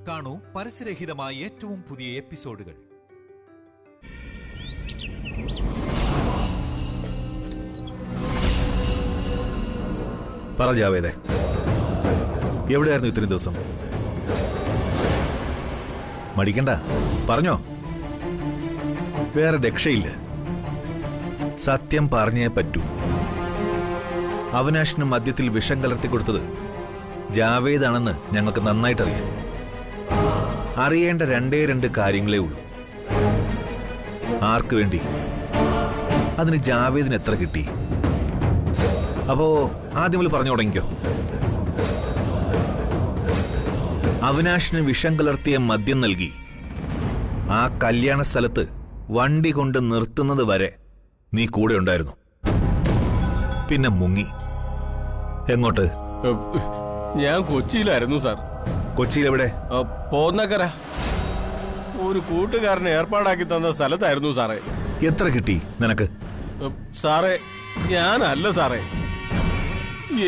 കാണൂ പരസ്യരഹിതമായ ഏറ്റവും പുതിയ എപ്പിസോഡുകൾ. പറ ജാവേദേ, എവിടെയായിരുന്നു ഇത്രയും ദിവസം? മടിക്കണ്ട, പറഞ്ഞോ. വേറെ രക്ഷയില്ല. സത്യം പറഞ്ഞേ പറ്റൂ. അവിനാഷിന് മദ്യത്തിൽ വിഷം കലർത്തി കൊടുത്തത് ജാവേദാണെന്ന് ഞങ്ങൾക്ക് നന്നായിട്ടറിയാം. അറിയേണ്ട രണ്ട് കാര്യങ്ങളേ ഉള്ളൂ. ആർക്ക് വേണ്ടി? അതിന് ജാവേദിന് എത്ര കിട്ടി? അപ്പോ ആദ്യം പറഞ്ഞു തുടങ്ങിക്കോ. അവിനാഷിന് വിഷം കലർത്തിയ മദ്യം നൽകി ആ കല്യാണ സ്ഥലത്ത് വണ്ടി കൊണ്ട് നിർത്തുന്നത് വരെ നീ കൂടെ ഉണ്ടായിരുന്നു. പിന്നെ മുങ്ങി. എങ്ങോട്ട്? ഞാൻ കൊച്ചിയിലായിരുന്നു സാർ. കൊച്ചിയിലെവിടെ? പോന്നക്കര. ഒരു കൂട്ടുകാരനെ ഏർപ്പാടാക്കി തന്ന സ്ഥലത്തായിരുന്നു സാറേ. എത്ര കിട്ടി നിനക്ക്? സാറേ, ഞാനല്ല സാറേ,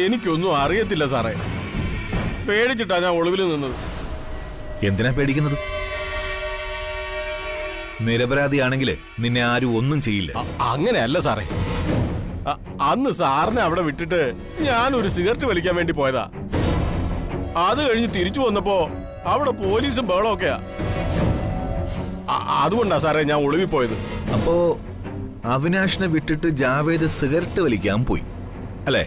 എനിക്കൊന്നും അറിയത്തില്ല സാറേ. പേടിച്ചിട്ടാ ഞാൻ ഒളിവിൽ നിന്നത്. എന്തിനാ പേടിക്കുന്നത്? നിരപരാധിയാണെങ്കിൽ നിന്നെ ആരും ഒന്നും ചെയ്യില്ല. അങ്ങനെയല്ല സാറേ. അന്ന് സാറിനെ അവിടെ വിട്ടിട്ട് ഞാനൊരു സിഗരറ്റ് വലിക്കാൻ വേണ്ടി പോയതാ. അത് കഴിഞ്ഞ് തിരിച്ചു വന്നപ്പോ അവിടെ പോലീസും ബഹളമൊക്കെയാ. അതുകൊണ്ടാ സാറേ ഞാൻ ഒളിവിൽ പോയത്. അപ്പോ അവിനാഷിനെ വിട്ടിട്ട് ജാവേദ് സിഗരറ്റ് വലിക്കാൻ പോയി അല്ലേ?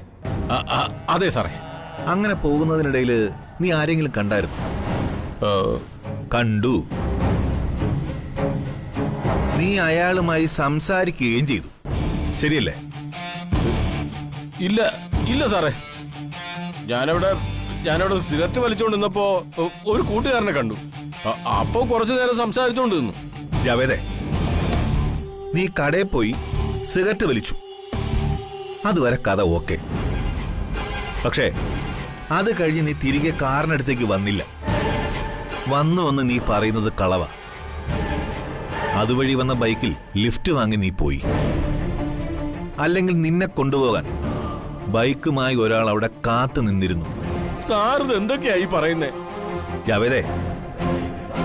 അതെ സാറേ. അങ്ങനെ പോകുന്നതിനിടയിൽ നീ ആരെങ്കിലും കണ്ടായിരുന്നു? കണ്ടു. നീ അയാളുമായി സംസാരിക്കുകയും ചെയ്തു, ശരിയല്ലേ? ഇല്ല ഇല്ല സാറേ. ഞാനവിടെ സിഗരറ്റ് വലിച്ചുകൊണ്ടിരുന്നപ്പോ ഒരു കൂട്ടുകാരനെ കണ്ടു. അപ്പോ കുറച്ചു നേരം സംസാരിച്ചുകൊണ്ട് നിന്നു. ജാവേദേ, നീ കടയിൽ പോയി സിഗരറ്റ് വലിച്ചു, അതുവരെ കഥ ഓക്കെ. പക്ഷേ അത് കഴിഞ്ഞ് നീ തിരികെ കാറിനടുത്തേക്ക് വന്നില്ല. വന്നു നീ പറയുന്നത് കളവ. അതുവഴി വന്ന ബൈക്കിൽ ലിഫ്റ്റ് വാങ്ങി നീ പോയി. അല്ലെങ്കിൽ നിന്നെ കൊണ്ടുപോകാൻ ബൈക്കുമായി ഒരാൾ അവിടെ കാത്തു നിന്നിരുന്നു. സാർ എന്തൊക്കെയായി പറയുന്നേ? ജാവേദേ,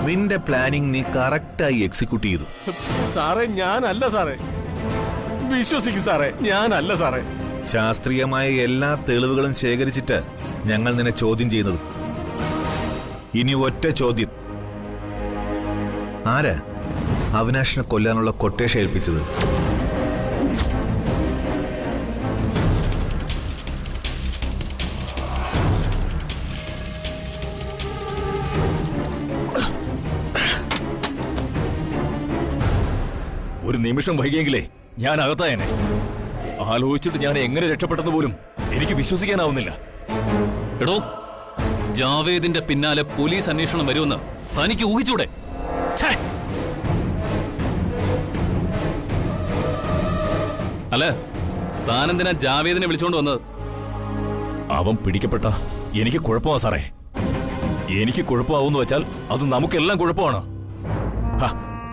നിന്റെ പ്ലാനിങ് നീ കറക്റ്റായി എക്സിക്യൂട്ട് ചെയ്തു. സാറേ, ഞാനല്ല സാറേ. വിശ്വസിക്കും സാറേ, ഞാനല്ല സാറേ. ശാസ്ത്രീയമായ എല്ലാ തെളിവുകളും ശേഖരിച്ചിട്ട് ഞങ്ങൾ നിന്നെ ചോദ്യം ചെയ്യുന്നത്. ഇനി ഒറ്റ ചോദ്യം: ആരാ അവിനാഷിനെ കൊല്ലാനുള്ള കൊട്ടേഷൻ ഏൽപ്പിച്ചത്? ഒരു നിമിഷം വൈകിയെങ്കിലേ ഞാൻ അകത്തായനെ. ആലോചിച്ചിട്ട് ഞാൻ എങ്ങനെ രക്ഷപ്പെട്ടെന്ന് പോലും എനിക്ക് വിശ്വസിക്കാനാവുന്നില്ല. എടോ, ജാവേദിന്റെ പിന്നാലെ പോലീസ് അന്വേഷണം വരുമെന്ന് തനിക്ക് ഊഹിച്ചൂടെ? അല്ല, താനെന്തിനാ ജാവേദിനെ വിളിച്ചോണ്ട് വന്നത്? അവൻ പിടിക്കപ്പെട്ട എനിക്ക് കുഴപ്പമാ സാറേ. എനിക്ക് കുഴപ്പമാവെന്ന് വെച്ചാൽ അത് നമുക്കെല്ലാം കുഴപ്പമാണ്.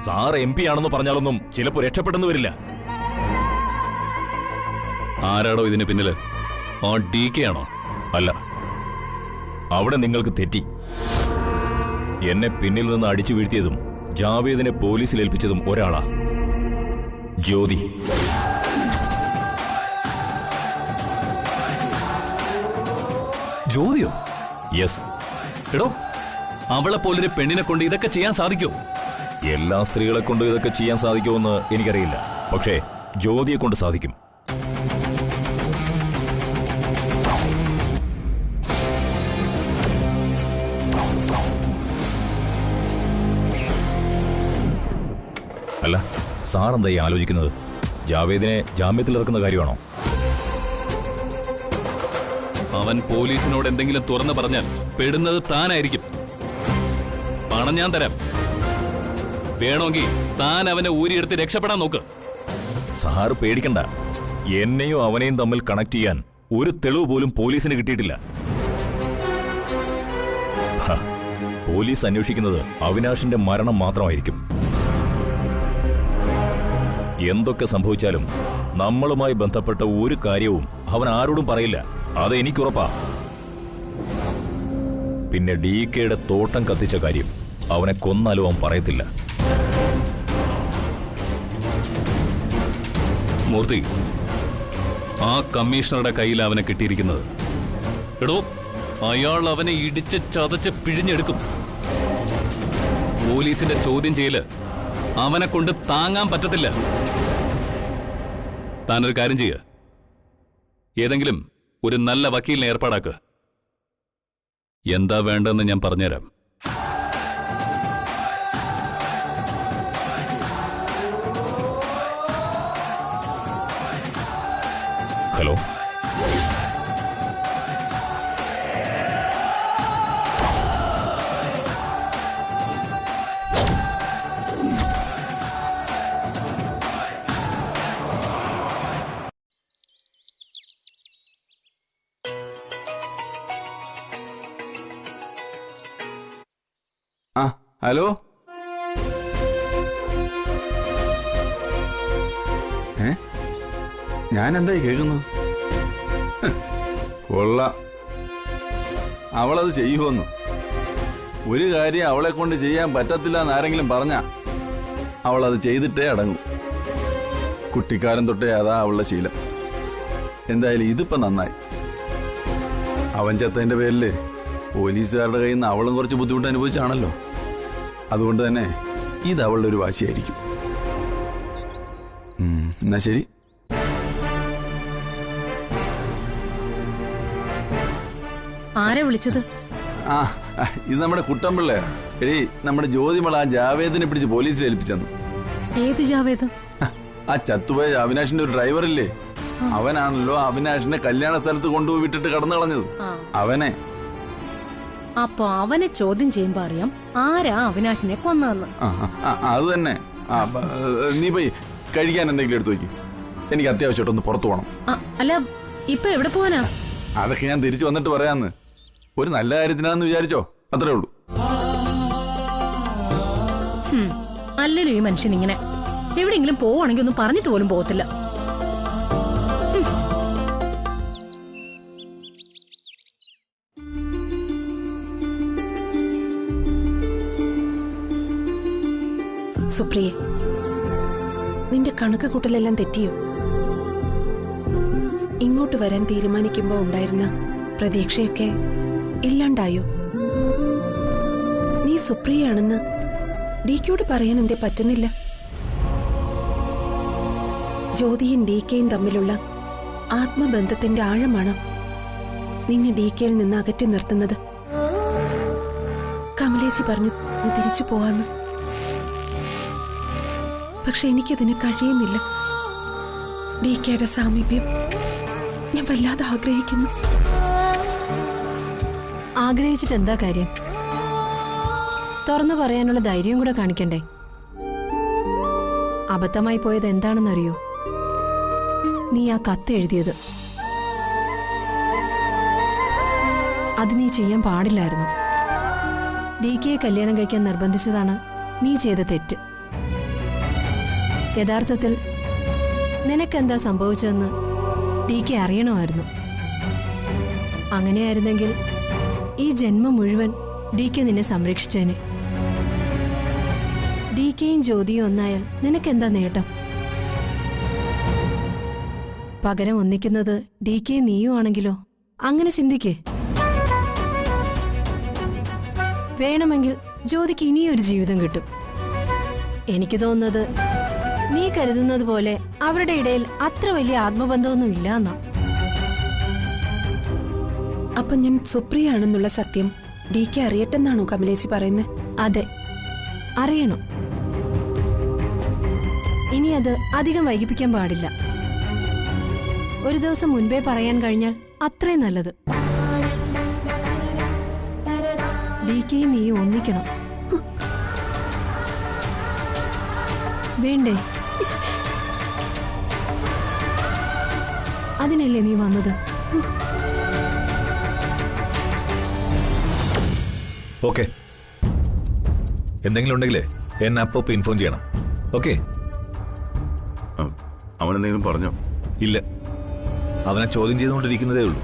സാർ MP ആണെന്ന് പറഞ്ഞാലൊന്നും ചിലപ്പോ രക്ഷപ്പെട്ടെന്ന് വരില്ല. ആരാടോ ഇതിന് പിന്നില്? ആ DK ആണോ? അല്ല, അവിടെ നിങ്ങൾക്ക് തെറ്റി. എന്നെ പിന്നിൽ നിന്ന് അടിച്ചു വീഴ്ത്തിയതും ജാവേദിനെ പോലീസിൽ ഏൽപ്പിച്ചതും ഒരാളാ, ജ്യോതി. ജ്യോതിയോ? യെസ്. എടോ, അവളെ പോലൊരു പെണ്ണിനെ കൊണ്ട് ഇതൊക്കെ ചെയ്യാൻ സാധിക്കോ? എല്ലാ സ്ത്രീകളെ കൊണ്ട് ഇതൊക്കെ ചെയ്യാൻ സാധിക്കുമെന്ന് എനിക്കറിയില്ല, പക്ഷേ ജ്യോതിയെ കൊണ്ട് സാധിക്കും. അല്ല, സാർ എന്തായി ആലോചിക്കുന്നത്? ജാവേദിനെ ജാമ്യത്തിൽ ഇറക്കുന്ന കാര്യമാണോ? അവൻ പോലീസിനോട് എന്തെങ്കിലും തുറന്നു പറഞ്ഞാൽ പെടുന്നത് താനായിരിക്കും. പണം ഞാൻ തരാം. വേണമെങ്കിൽ താൻ അവനെ ഊരിയെടുത്ത് രക്ഷപ്പെടാൻ നോക്ക്. സാറ് പേടിക്കണ്ട. എന്നെയും അവനെയും തമ്മിൽ കണക്ട് ചെയ്യാൻ ഒരു തെളിവ് പോലും പോലീസിന് കിട്ടിയിട്ടില്ല. പോലീസ് അന്വേഷിക്കുന്നത് അവിനാഷിന്റെ മരണം മാത്രമായിരിക്കും. എന്തൊക്കെ സംഭവിച്ചാലും നമ്മളുമായി ബന്ധപ്പെട്ട ഒരു കാര്യവും അവൻ ആരോടും പറയില്ല. അത് എനിക്കുറപ്പാ. പിന്നെ DKയുടെ തോട്ടം കത്തിച്ച കാര്യം അവനെ കൊന്നാലും അവൻ പറയത്തില്ല. മൂർത്തി, ആ കമ്മീഷണറുടെ കയ്യിൽ അവനെ കിട്ടിയിരിക്കുന്നത്. എടോ, അയാൾ അവനെ ഇടിച്ച് ചതച്ച് പിഴിഞ്ഞെടുക്കും. പോലീസിന്റെ ചോദ്യം ചെയ്യല് അവനെ കൊണ്ട് താങ്ങാൻ പറ്റത്തില്ല. താനൊരു കാര്യം ചെയ്യ, ഏതെങ്കിലും ഒരു നല്ല വക്കീലിനെ ഏർപ്പാടാക്ക്. എന്താ വേണ്ടെന്ന് ഞാൻ പറഞ്ഞുതരാം. ഹലോ, ഹലോ, ഞാൻ എന്തായി കേൾക്കുന്നത്? കൊള്ള, അവളത് ചെയ്യുമെന്നു. ഒരു കാര്യം അവളെ കൊണ്ട് ചെയ്യാൻ പറ്റത്തില്ല എന്നാരെങ്കിലും പറഞ്ഞ അവളത് ചെയ്തിട്ടേ അടങ്ങൂ. കുട്ടിക്കാലം തൊട്ടേ അതാ അവളുടെ ശീലം. എന്തായാലും ഇതിപ്പോ നന്നായി. അവൻ ചത്തതിന്റെ പേരില് പോലീസുകാരുടെ കയ്യിൽ നിന്ന് അവളും കുറച്ച് ബുദ്ധിമുട്ട് അനുഭവിച്ചാണല്ലോ. അതുകൊണ്ട് തന്നെ ഇത് അവളുടെ ഒരു വാശിയായിരിക്കും. എന്നാ ശരി. ആരെ വിളിച്ചത്? ഇത് നമ്മുടെ കുട്ടമ്പിള്ള. എടീ, നമ്മുടെ ജ്യോതിമള ആ ജാവേദിനെ പിടിച്ച് പോലീസിൽ ഏൽപ്പിച്ചെന്നു. ഏത് ജാവേദ്? ആ ചത്തുപോയ അവിനാഷിന്റെ ഒരു ഡ്രൈവറില്ലേ, അവനാണല്ലോ അവിനാഷിനെ കല്യാണ സ്ഥലത്ത് കൊണ്ടുപോയി വിട്ടിട്ട് കടന്നു കളഞ്ഞത്. അവനെ. അപ്പൊ അവനെ ചോദ്യം ചെയ്യുമ്പോ അറിയാം ആരാ അവിനാശിനെ കൊന്നതെന്ന്. അത് തന്നെ. നീ പോയി കഴിക്കാൻ എന്തെങ്കിലും എടുത്തു വയ്ക്കും. എനിക്ക് അത്യാവശ്യമായിട്ടൊന്ന് പുറത്തു പോകണം. അല്ല, ഇപ്പൊ എവിടെ പോവാനാ? അതൊക്കെ ഞാൻ തിരിച്ചു വന്നിട്ട് പറയാന്ന്. ഒരു നല്ല കാര്യത്തിനാന്ന് വിചാരിച്ചോ, അത്രേ ഉള്ളൂ. അല്ലല്ലോ ഈ മനുഷ്യൻ ഇങ്ങനെ എവിടെയെങ്കിലും പോവാണെങ്കിൽ ഒന്നും പറഞ്ഞിട്ട് പോലും പോകത്തില്ല. സുപ്രിയെ, നിന്റെ കണക്ക് കൂട്ടലെല്ലാം തെറ്റിയോ? ഇങ്ങോട്ട് വരാൻ തീരുമാനിക്കുമ്പോ ഉണ്ടായിരുന്ന പ്രതീക്ഷയൊക്കെ ഇല്ലാണ്ടായോ? നീ സുപ്രിയയാണെന്ന് DKയോട് പറയാൻ എന്തേ പറ്റുന്നില്ല? ജ്യോതിയും DKയും തമ്മിലുള്ള ആത്മബന്ധത്തിന്റെ ആഴമാണ് നിന്നെ DKയിൽ നിന്ന് അകറ്റി നിർത്തുന്നത്. കമലേച്ചി പറഞ്ഞു തിരിച്ചു പോവാന്ന്. പക്ഷെ എനിക്കതിന് കഴിയുന്നില്ല. DKയുടെ സാമീപ്യം ഞാൻ വല്ലാതെ ആഗ്രഹിക്കുന്നു. ആഗ്രഹിച്ചിട്ട് എന്താ കാര്യം? തുറന്നു പറയാനുള്ള ധൈര്യം കൂടെ കാണിക്കണ്ടേ? അബദ്ധമായി പോയത് എന്താണെന്നറിയോ? നീ ആ കത്ത് എഴുതിയത്. അത് നീ ചെയ്യാൻ പാടില്ലായിരുന്നു. DKയെ കല്യാണം കഴിക്കാൻ നിർബന്ധിച്ചതാണ് നീ ചെയ്ത തെറ്റ്. യഥാർത്ഥത്തിൽ നിനക്കെന്താ സംഭവിച്ചതെന്ന് DK അറിയണമായിരുന്നു. അങ്ങനെയായിരുന്നെങ്കിൽ ഈ ജന്മം മുഴുവൻ DK നിന്നെ സംരക്ഷിച്ചേനെ. DKയും ജ്യോതിയും ഒന്നായാൽ നിനക്കെന്താ നേട്ടം? പകരം ഒന്നിക്കുന്നത് DKയും നീയും ആണെങ്കിലോ? അങ്ങനെ ചിന്തിക്കേ. വേണമെങ്കിൽ ജ്യോതിക്ക് ഇനിയൊരു ജീവിതം കിട്ടും. എനിക്ക് തോന്നുന്നത് നീ കരുതുന്നത് പോലെ അവരുടെ ഇടയിൽ അത്ര വലിയ ആത്മബന്ധമൊന്നും ഇല്ല എന്നാ. അപ്പൊ ഞാൻ സുപ്രിയാണെന്നുള്ള സത്യം DK അറിയട്ടെന്നാണോ കമലേച്ചി പറയുന്നത്? അതെ, അറിയണം. ഇനി അത് അധികം വൈകിപ്പിക്കാൻ പാടില്ല. ഒരു ദിവസം മുൻപേ പറയാൻ കഴിഞ്ഞാൽ അത്രയും നല്ലത്. DKയും നീ ഒന്നിക്കണം. വേണ്ടേ? അതിനല്ലേ നീ വന്നത്? ഓക്കെ, എന്തെങ്കിലും ഉണ്ടെങ്കിലേ എന്നെ അപ്പൊ ഇൻഫോം ചെയ്യണം. ഓക്കെ? അവനെന്തെങ്കിലും പറഞ്ഞോ? ഇല്ല, അവനെ ചോദ്യം ചെയ്തുകൊണ്ടിരിക്കുന്നതേ ഉള്ളൂ.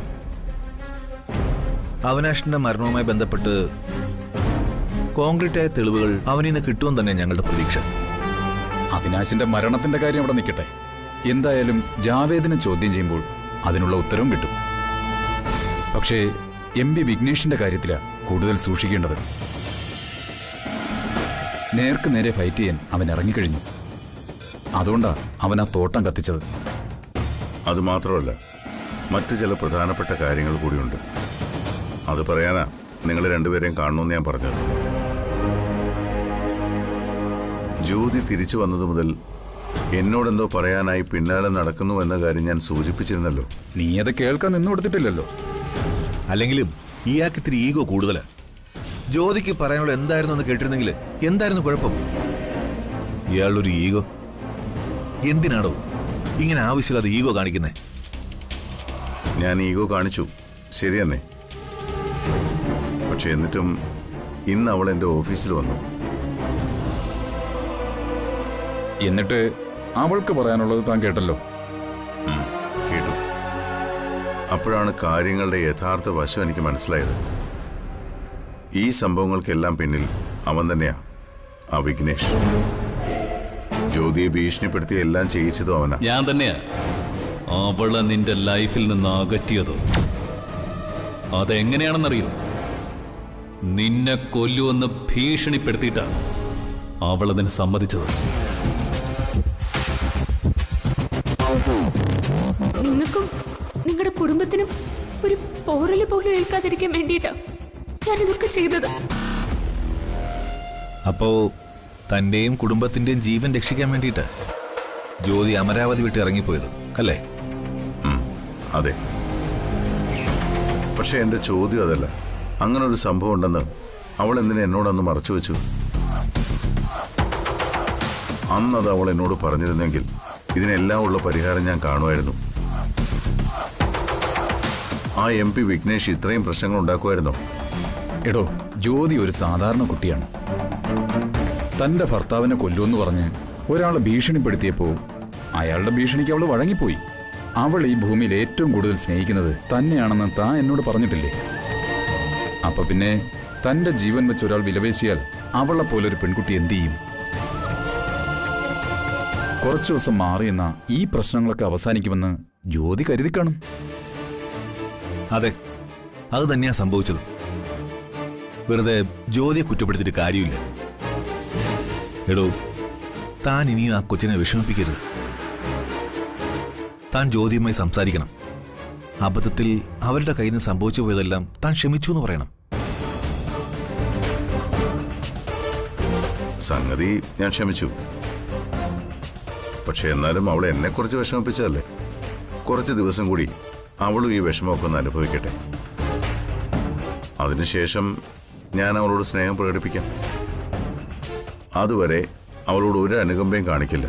അവിനാഷിന്റെ മരണവുമായി ബന്ധപ്പെട്ട് കോൺക്രീറ്റായ തെളിവുകൾ അവനിൽ നിന്ന് കിട്ടുമെന്ന് തന്നെ ഞങ്ങളുടെ പ്രതീക്ഷ. അവിനാശിന്റെ മരണത്തിന്റെ കാര്യം അവിടെ നിൽക്കട്ടെ. എന്തായാലും ജാവേദിനെ ചോദ്യം ചെയ്യുമ്പോൾ അതിനുള്ള ഉത്തരവും കിട്ടും. പക്ഷേ MP വിഘ്നേഷിന്റെ കാര്യത്തിലാണ് കൂടുതൽ സൂക്ഷിക്കേണ്ടത്. നേർക്ക് നേരെ ഫൈറ്റ് ചെയ്യാൻ അവൻ ഇറങ്ങിക്കഴിഞ്ഞു. അതുകൊണ്ടാ അവൻ ആ തോട്ടം കത്തിച്ചത്. അതുമാത്രമല്ല, മറ്റു ചില പ്രധാനപ്പെട്ട കാര്യങ്ങൾ കൂടിയുണ്ട്. അത് പറയാനാ നിങ്ങൾ രണ്ടുപേരെയും കാണണമെന്ന് ഞാൻ പറഞ്ഞത്. ജ്യോതി തിരിച്ചു വന്നതു മുതൽ എന്നോടെന്തോ പറയാനായി പിന്നാലെ നടക്കുന്നു എന്ന കാര്യം ഞാൻ സൂചിപ്പിച്ചിരുന്നല്ലോ. നീ അത് കേൾക്കാൻ നിന്നു കൊടുത്തിട്ടില്ലല്ലോ. അല്ലെങ്കിലും ഇയാൾക്ക് ഇത്തിരി ഈഗോ കൂടുതലാ. ജ്യോതിക്ക് പറയാനുള്ള എന്തായിരുന്നു എന്ന് കേട്ടിരുന്നെങ്കിൽ എന്തായിരുന്നു കുഴപ്പം? ഇയാളൊരു ഈഗോ. എന്തിനാണോ ഇങ്ങനെ ആവശ്യമില്ലാതെ ഈഗോ കാണിക്കുന്നേ? ഞാൻ ഈഗോ കാണിച്ചു, ശരി തന്നെ. പക്ഷെ എന്നിട്ടും ഇന്ന് അവൾ എൻ്റെ ഓഫീസിൽ വന്നു. എന്നിട്ട് അവൾക്ക് പറയാനുള്ളത് താൻ കേട്ടല്ലോ. കേട്ടു. അപ്പോഴാണ് കാര്യങ്ങളുടെ യഥാർത്ഥ വശം എനിക്ക് മനസ്സിലായത്. ഈ സംഭവങ്ങൾക്കെല്ലാം പിന്നിൽ അവൻ തന്നെയാ, ആ വിഘ്നേഷ്. ജ്യോതിയെ ഭീഷണിപ്പെടുത്തി എല്ലാം ചെയ്യിച്ചതും അവനാ. ഞാൻ തന്നെയാ അവളെ നിന്റെ ലൈഫിൽ നിന്ന് അകറ്റിയത്. അതെങ്ങനെയാണെന്നറിയോ? നിന്നെ കൊല്ലുവെന്ന് ഭീഷണിപ്പെടുത്തിയിട്ടാ അവളതിന് സമ്മതിച്ചത്. നിങ്ങൾക്കും നിങ്ങളുടെ കുടുംബത്തിനും ഒരു പോറല് പോലും ഏൽക്കാതിരിക്കാൻ വേണ്ടിയിട്ടാ ഞാനിതൊക്കെ ചെയ്തത്. അപ്പോ തന്റെയും കുടുംബത്തിന്റെയും ജീവൻ രക്ഷിക്കാൻ വേണ്ടിയിട്ട് ജ്യോതി അമരാവതി വിട്ട് ഇറങ്ങിപ്പോയത് അല്ലേ? അതെ. പക്ഷെ എന്റെ ചോദ്യം അതല്ല. അങ്ങനെ ഒരു സംഭവം ഉണ്ടെന്ന് അവൾ എന്തിനെ എന്നോടൊന്ന് മറച്ചു വെച്ചു? അന്നത് അവൾ എന്നോട് പറഞ്ഞിരുന്നെങ്കിൽ ഇതിനെല്ലാം ഉള്ള പരിഹാരം ഞാൻ കാണുമായിരുന്നു. ആ MP വിഘ്നേഷ് ഇത്രയും പ്രശ്നങ്ങൾ ഉണ്ടാക്കുമായിരുന്നോ? എടോ, ജ്യോതി ഒരു സാധാരണ കുട്ടിയാണ്. തന്റെ ഭർത്താവിനെ കൊല്ലുമെന്ന് പറഞ്ഞ് ഒരാളെ ഭീഷണിപ്പെടുത്തിയപ്പോൾ അയാളുടെ ഭീഷണിക്ക് അവൾ വഴങ്ങിപ്പോയി. അവൾ ഈ ഭൂമിയിൽ ഏറ്റവും കൂടുതൽ സ്നേഹിക്കുന്നത് തന്നെയാണെന്ന് താൻ എന്നോട് പറഞ്ഞിട്ടില്ലേ? അപ്പൊ പിന്നെ തന്റെ ജീവൻ വെച്ച് ഒരാൾ വിലപേശിയാൽ അവളെ പോലൊരു പെൺകുട്ടി എന്തു ചെയ്യും? കുറച്ചു ദിവസം മാറിയെന്ന ഈ പ്രശ്നങ്ങളൊക്കെ അവസാനിക്കുമെന്ന് ജ്യോതി കരുതി കാണും. അതെ, അത് തന്നെയാ സംഭവിച്ചത്. വെറുതെ ജ്യോതിയെ കുറ്റപ്പെടുത്തിയിട്ട് കാര്യമില്ല. എടോ, താൻ ഇനിയും ആ കൊച്ചിനെ വിഷമിപ്പിക്കരുത്. താൻ ജ്യോതിയുമായി സംസാരിക്കണം. അബദ്ധത്തിൽ അവരുടെ കയ്യിൽ നിന്ന് സംഭവിച്ചു പോയതെല്ലാം താൻ ക്ഷമിച്ചു എന്ന് പറയണം. സംഗതി ഞാൻ ക്ഷമിച്ചു. പക്ഷെ എന്നാലും അവൾ എന്നെ കുറച്ച് വിഷമിപ്പിച്ചതല്ലേ. കുറച്ച് ദിവസം കൂടി അവളും ഈ വിഷമമൊക്കെ ഒന്ന് അനുഭവിക്കട്ടെ. അതിനുശേഷം ഞാൻ അവളോട് സ്നേഹം പ്രകടിപ്പിക്കാം. അതുവരെ അവളോട് ഒരു അനുകമ്പയും കാണിക്കില്ല.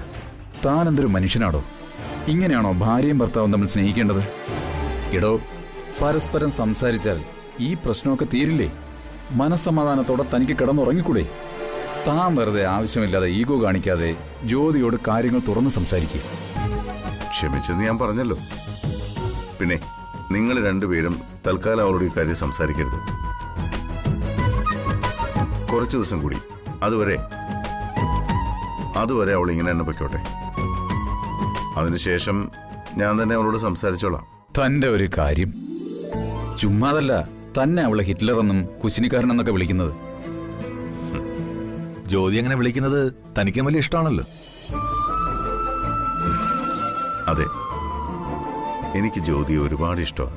താൻ എന്തൊരു മനുഷ്യനാടോ? ഇങ്ങനെയാണോ ഭാര്യയും ഭർത്താവും തമ്മിൽ സ്നേഹിക്കേണ്ടത്? എടോ, പരസ്പരം സംസാരിച്ചാൽ ഈ പ്രശ്നമൊക്കെ തീരില്ലേ? മനസ്സമാധാനത്തോടെ തനിക്ക് കിടന്നുറങ്ങിക്കൂടെ? താൻ വെറുതെ ആവശ്യമില്ലാതെ ഈഗോ കാണിക്കാതെ ജ്യോതിയോട് കാര്യങ്ങൾ തുറന്ന് സംസാരിക്കുക. ക്ഷമിച്ചെന്ന് ഞാൻ പറഞ്ഞല്ലോ. പിന്നെ നിങ്ങൾ രണ്ടുപേരും തൽക്കാലം അവളോട് ഈ കാര്യം സംസാരിക്കരുത്. കുറച്ചു ദിവസം കൂടി. അതുവരെ അവൾ ഇങ്ങനെ തന്നെ പൊയ്ക്കോട്ടെ. അതിനുശേഷം ഞാൻ തന്നെ അവളോട് സംസാരിച്ചോളാം. തന്റെ ഒരു കാര്യം. ചുമ്മാതല്ല തന്നെ അവളെ ഹിറ്റ്ലർ എന്നും കുശിനിക്കാരനെന്നൊക്കെ വിളിക്കുന്നത്. ജ്യോതി അങ്ങനെ വിളിക്കുന്നത് തനിക്കും വലിയ ഇഷ്ടമാണല്ലോ. അതെ, എനിക്ക് ജ്യോതിയെ ഒരുപാട് ഇഷ്ടമാണ്.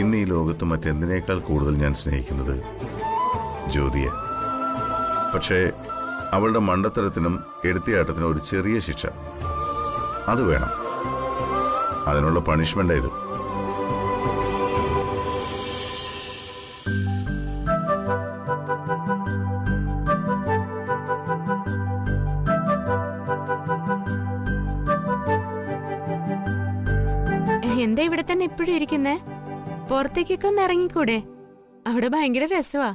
ഇന്ന് ഈ ലോകത്ത് മറ്റെന്തിനേക്കാൾ കൂടുതൽ ഞാൻ സ്നേഹിക്കുന്നത് ജ്യോതിയെ. പക്ഷേ അവളുടെ മണ്ടത്തരത്തിനും എടുത്തിയാട്ടത്തിനും ഒരു ചെറിയ ശിക്ഷ അത് വേണം. അതിനുള്ള പണിഷ്മെന്റ് ഇത്. എന്താ ഇവിടെ തന്നെ ഇപ്പോഴും ഇരിക്കുന്നേ? പുറത്തേക്കൊക്കെ ഒന്ന് ഇറങ്ങിക്കൂടെ? അവിടെ ഭയങ്കര രസവാ.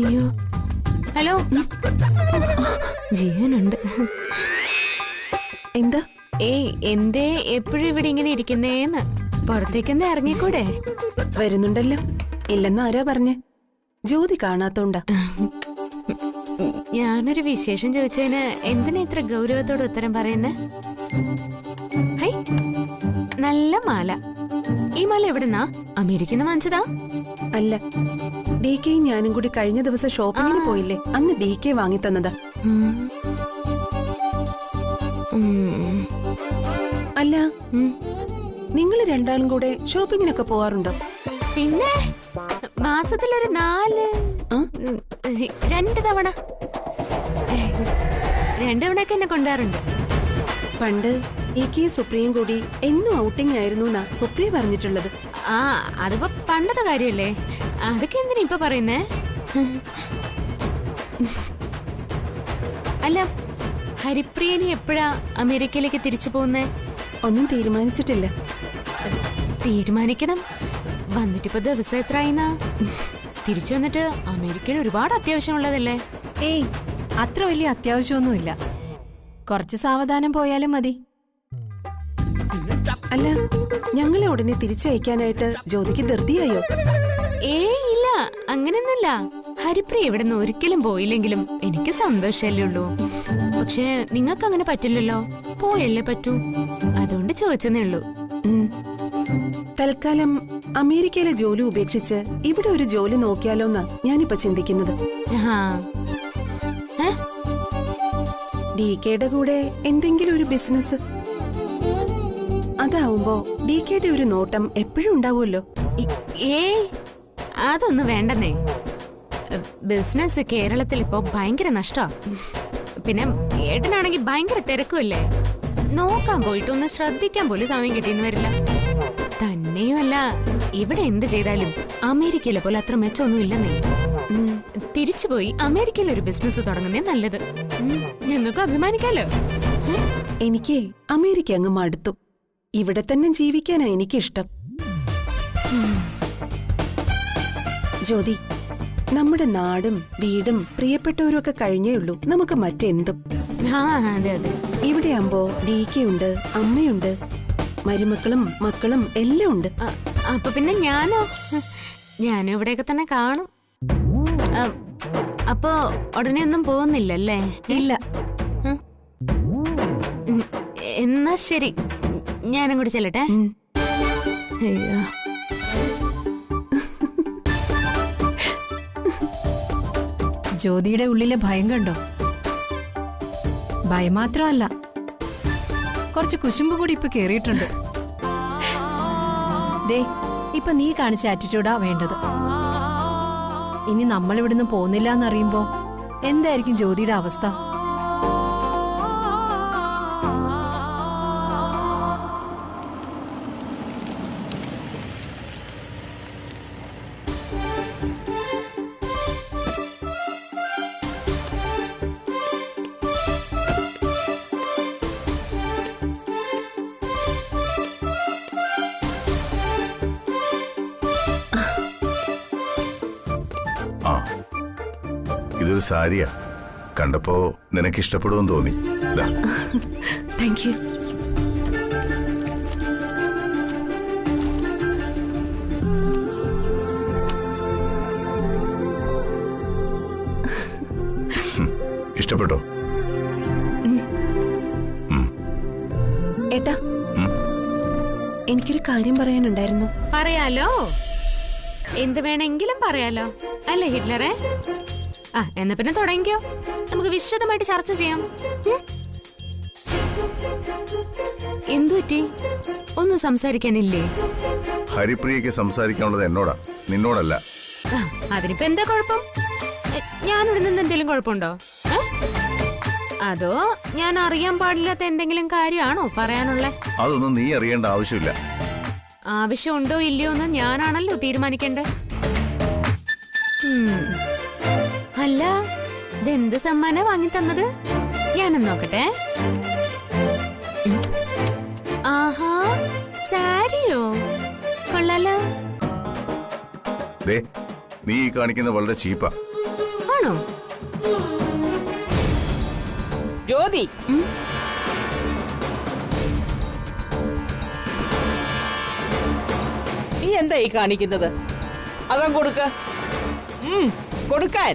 അയ്യോ, ഹലോ, ജീവനുണ്ട്. എന്താ ഏയ് എന്തേ എപ്പോഴും ഇവിടെ ഇങ്ങനെ ഇരിക്കുന്നേന്ന്? പുറത്തേക്കൊന്ന് ഇറങ്ങിക്കൂടെ? വരുന്നുണ്ടല്ലോ. ഇല്ലെന്ന് ആരാ പറഞ്ഞേ? ജ്യോതി കാണാത്തോണ്ടാ. ഞാനൊരു വിശേഷം ചോദിച്ചതിന് എന്തിനാ ഇത്ര ഗൗരവത്തോടെ ഉത്തരം പറയുന്നേ? ഹൈ, നല്ല മാല. ഈ മാല എവിടുന്നാ? അമേരിക്കന്ന് വാങ്ങിച്ചതാ? അല്ല, ഡി കെയും ഞാനും കൂടി കഴിഞ്ഞ ദിവസം ഷോപ്പിങ്ങിന് പോയില്ലേ, അന്ന് ഡി കെ വാങ്ങി തന്നതാ. അല്ല, നിങ്ങൾ രണ്ടാളും കൂടെ ഷോപ്പിങ്ങിനൊക്കെ പോവാറുണ്ടോ? പിന്നെ മാസത്തിലൊരു 2 തവണ. 2 തവണയൊക്കെ എന്നെ കൊണ്ടുവരാറുണ്ട്. പണ്ട് ഡി കെ സുപ്രിയും കൂടി എന്നും ഔട്ടിംഗ് ആയിരുന്നു എന്നാ സുപ്രിയ പറഞ്ഞിട്ടുള്ളത്. ആ, അതിപ്പോ പണ്ടത്തെ കാര്യല്ലേ. അതൊക്കെ എന്തിനാ ഇപ്പൊ പറയുന്നേ? അല്ല, ഹരിപ്രിയനി എപ്പോഴാ അമേരിക്കയിലേക്ക് തിരിച്ചു പോകുന്നേ? ഒന്നും തീരുമാനിച്ചിട്ടില്ല. തീരുമാനിക്കണം. വന്നിട്ടിപ്പോ ദിവസം എത്രയായിന്നാ? തിരിച്ചു വന്നിട്ട് അമേരിക്കയിൽ ഒരുപാട് അത്യാവശ്യമുള്ളതല്ലേ? ഏയ്, അത്ര വലിയ അത്യാവശ്യമൊന്നുമില്ല. കുറച്ച് സാവധാനം പോയാലും മതി. അല്ല, ഞങ്ങളെ ഉടനെ തിരിച്ചയക്കാനായിട്ട് ജ്യോതിക്ക് ധൃതിയായോ? ഏയ് ഇല്ല, അങ്ങനെയൊന്നുമില്ല. ഹരിപ്രിയ ഇവിടെ നിന്ന് ഒരിക്കലും പോയില്ലെങ്കിലും എനിക്ക് സന്തോഷല്ലേ ഉള്ളൂ. പക്ഷെ നിങ്ങൾക്ക് അങ്ങനെ പറ്റില്ലല്ലോ, പോയല്ലേ പറ്റൂ. അതുകൊണ്ട് ചോദിച്ചെന്നേ ഉള്ളൂ. തൽക്കാലം അമേരിക്കയിലെ ജോലി ഉപേക്ഷിച്ച് ഇവിടെ ഒരു ജോലി നോക്കിയാലോന്നാ ഞാനിപ്പോ ചിന്തിക്കുന്നത്. ഡി കെയുടെ കൂടെ എന്തെങ്കിലും ഒരു ബിസിനസ്. അതാവുമ്പോ ഡി കെയുടെ ഒരു നോട്ടം എപ്പോഴും ഉണ്ടാവുമല്ലോ. ഏയ്, അതൊന്നും വേണ്ടെന്നേ. ബിസിനസ് കേരളത്തിൽ ഇപ്പോ ഭയങ്കര നഷ്ടാ. പിന്നെ ഏട്ടനാണെങ്കിൽ ഭയങ്കര തിരക്കുമല്ലേ. നോക്കാൻ പോയിട്ട് ഒന്ന് ശ്രദ്ധിക്കാൻ പോലും സമയം കിട്ടിയെന്ന് വരില്ല. തന്നെയുമല്ല, ഇവിടെ എന്ത് ചെയ്താലും അമേരിക്കയിലെ പോലെ അത്ര മെച്ചമൊന്നും ഇല്ലെന്നേ. തിരിച്ചുപോയി അമേരിക്കയിൽ ഒരു ബിസിനസ് തുടങ്ങുന്നേ നല്ലത്. ഞങ്ങൾക്ക് അഭിമാനിക്കാലോ. എനിക്ക് അമേരിക്ക അങ്ങ് മടുത്തു. ഇവിടെ തന്നെ ജീവിക്കാനാ എനിക്കിഷ്ടം. ജ്യോതി, നമ്മുടെ നാടും വീടും പ്രിയപ്പെട്ടവരും ഒക്കെ കഴിഞ്ഞേ ഉള്ളൂ നമുക്ക് മറ്റെന്തും. ഇവിടെ ആകുമ്പോ ഡി കെ ഉണ്ട്, അമ്മയുണ്ട്, മരുമക്കളും മക്കളും എല്ലാം ഉണ്ട്. അപ്പൊ പിന്നെ ഞാനും ഇവിടെയൊക്കെ തന്നെ കാണും. അപ്പോ ഉടനെ ഒന്നും പോകുന്നില്ലല്ലേ? ഇല്ല. എന്നാ ശരി, ഞാനും കൂടി ചെല്ലട്ടെ. അയ്യോ, ജ്യോതിയുടെ ഉള്ളിലെ ഭയം കണ്ടോ? ഭയം മാത്രമല്ല, കുറച്ച് കുശുമ്പ് കൂടി ഇപ്പൊ കേറിയിട്ടുണ്ട്. ദേ, ഇപ്പൊ നീ കാണിച്ച ആറ്റിറ്റ്യൂഡാ വേണ്ടത്. ഇനി നമ്മൾ ഇവിടുന്ന് പോകുന്നില്ല എന്നറിയുമ്പോ എന്തായിരിക്കും ജ്യോതിയുടെ അവസ്ഥ? ഇതൊരു സാരിയാ. കണ്ടപ്പോ നിനക്ക് ഇഷ്ടപ്പെടുമെന്ന് തോന്നി. Thank you. ഇഷ്ടപ്പെട്ടോ? ഏട്ടാ, എനിക്കൊരു കാര്യം പറയാനുണ്ടായിരുന്നു. പറയാലോ, എന്ത് വേണമെങ്കിലും പറയാലോ അല്ലേ ഹിറ്റ്ലറെ? എന്നാ പിന്നെ തുടങ്ങിക്കോ, നമുക്ക് വിശദമായിട്ട് ചർച്ച ചെയ്യാം. എന്തു പറ്റി? ഒന്നും സംസാരിക്കാനില്ലേ? ഹരിപ്രിയക്ക് സംസാരിക്കാനുള്ളത് എന്നോടാ, നിന്നോടല്ല. അതിനിപ്പോ എന്താ കുഴപ്പം? ഞാനിവിടെ നിന്ന് എന്തെങ്കിലും കുഴപ്പമുണ്ടോ? അതോ ഞാൻ അറിയാൻ പാടില്ലാത്ത എന്തെങ്കിലും കാര്യമാണോ പറയാനുള്ള? അതൊന്നും നീ അറിയേണ്ട ആവശ്യമില്ല. ആവശ്യമുണ്ടോ ഇല്ലയോ എന്ന് ഞാനാണല്ലോ തീരുമാനിക്കേണ്ടത്. അല്ല, ഇതെന്ത് സമ്മാനം വാങ്ങി തന്നത്? ഞാനും നോക്കട്ടെ. ആഹാ, സാരിയോ? കൊള്ളാലോ. നീ ഈ കാണിക്കുന്നത് വളരെ ചീപ്പാ. ആണോ? ജ്യോതി, എന്താ ഈ കാണിക്കുന്നത്? അതം കൊടുക്ക, കൊടുക്കാൻ.